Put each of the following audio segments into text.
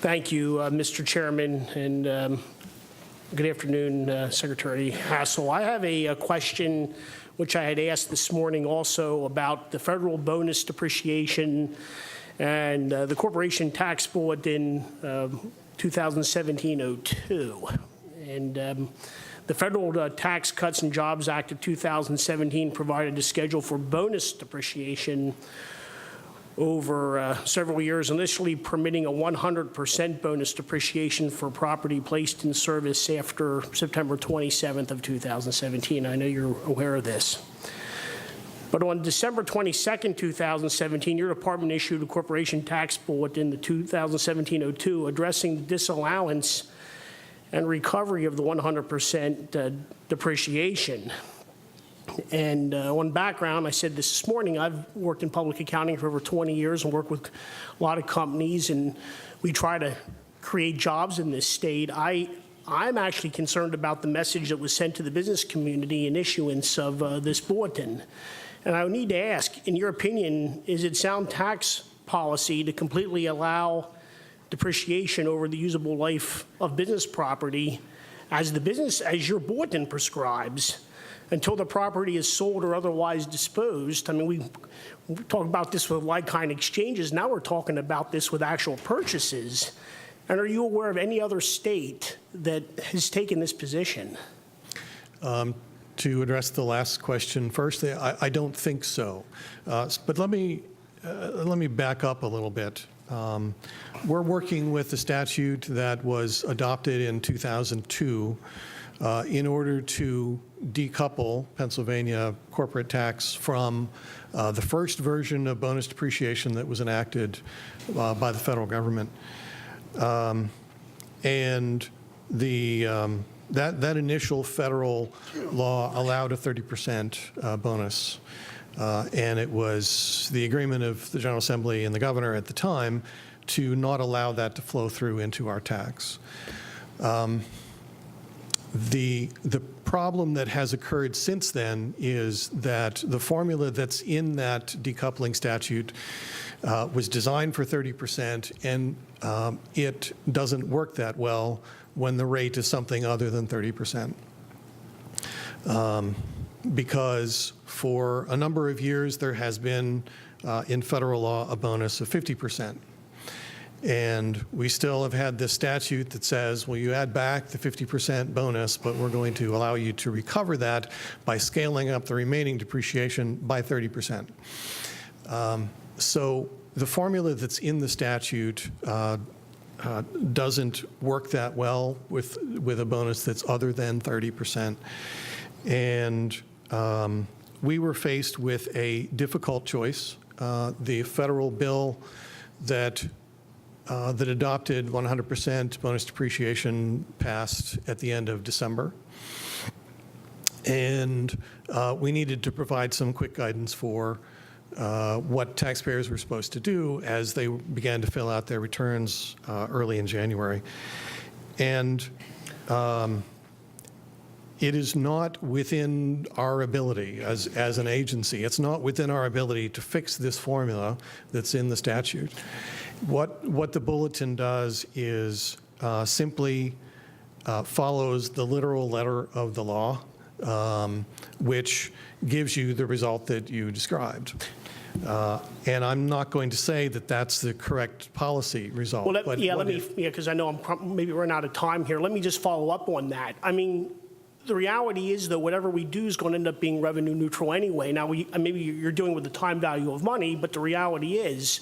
Thank you, Mr. Chairman, and good afternoon, Secretary Hassel. I have a question which I had asked this morning also about the federal bonus depreciation and the corporation tax bulletin 2017-02. And the Federal Tax Cuts and Jobs Act of 2017 provided a schedule for bonus depreciation over several years, initially permitting a 100% bonus depreciation for property placed in service after September 27th of 2017. I know you're aware of this. But on December 22nd, 2017, your department issued a corporation tax bulletin, the 2017-02, addressing the disallowance and recovery of the 100% depreciation. And on background, I said this morning, I've worked in public accounting for over 20 years and worked with a lot of companies, and we try to create jobs in this state. I'm actually concerned about the message that was sent to the business community in issuance of this bulletin. And I need to ask, in your opinion, is it sound tax policy to completely allow depreciation over the usable life of business property as your bulletin prescribes, until the property is sold or otherwise disposed? I mean, we talk about this with like-kind exchanges. Now we're talking about this with actual purchases. And are you aware of any other state that has taken this position? To address the last question first, I don't think so. But let me back up a little bit. We're working with the statute that was adopted in 2002 in order to decouple Pennsylvania corporate tax from the first version of bonus depreciation that was enacted by the federal government. And that initial federal law allowed a 30% bonus. And it was the agreement of the General Assembly and the governor at the time to not allow that to flow through into our tax. The problem that has occurred since then is that the formula that's in that decoupling statute was designed for 30%, and it doesn't work that well when the rate is something other than 30%. Because for a number of years there has been in federal law a bonus of 50%. And we still have had this statute that says, well, you add back the 50% bonus, but we're going to allow you to recover that by scaling up the remaining depreciation by 30%. So the formula that's in the statute doesn't work that well with a bonus that's other than 30%. And we were faced with a difficult choice. The federal bill that adopted 100% bonus depreciation passed at the end of December. And we needed to provide some quick guidance for what taxpayers were supposed to do as they began to fill out their returns early in January. And it is not within our ability as an agency, it's not within our ability to fix this formula that's in the statute. What the bulletin does is simply follows the literal letter of the law, which gives you the result that you described. And I'm not going to say that that's the correct policy result. Well, because I know I'm maybe running out of time here. Let me just follow up on that. I mean, the reality is, though, whatever we do is going to end up being revenue neutral anyway. Now, maybe you're doing with the time value of money, but the reality is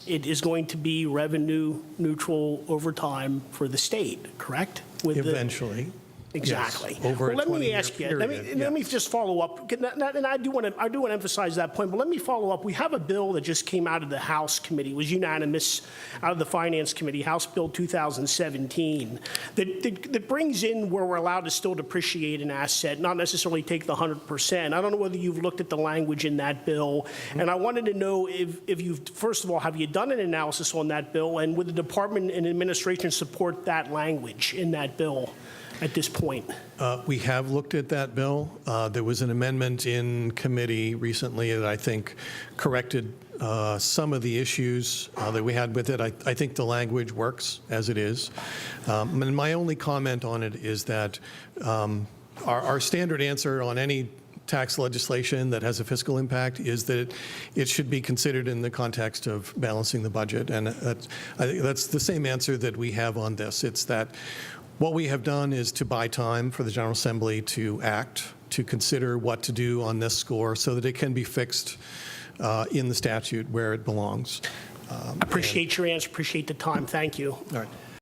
it is going to be revenue neutral over time for the state, correct? Eventually. Exactly. Yes, over well, let me 20-year ask you. period, Let me just follow up, and I do want to emphasize that point. But let me follow up. We have a bill that just came out of the House committee. It was unanimous out of the Finance Committee, House Bill 2017, that brings in where we're allowed to still depreciate an asset, not necessarily take the 100%. I don't know whether you've looked at the language in that bill, and I wanted to know if you've, first of all, have you done an analysis on that bill, and would the department and administration support that language in that bill at this point? We have looked at that bill. There was an amendment in committee recently that I think corrected some of the issues that we had with it. I think the language works as it is. And my only comment on it is that our standard answer on any tax legislation that has a fiscal impact is that it should be considered in the context of balancing the budget. And I think that's the same answer that we have on this. It's that what we have done is to buy time for the General Assembly to act, to consider what to do on this score so that it can be fixed in the statute where it belongs. Appreciate your answer, appreciate the time, thank you. All right.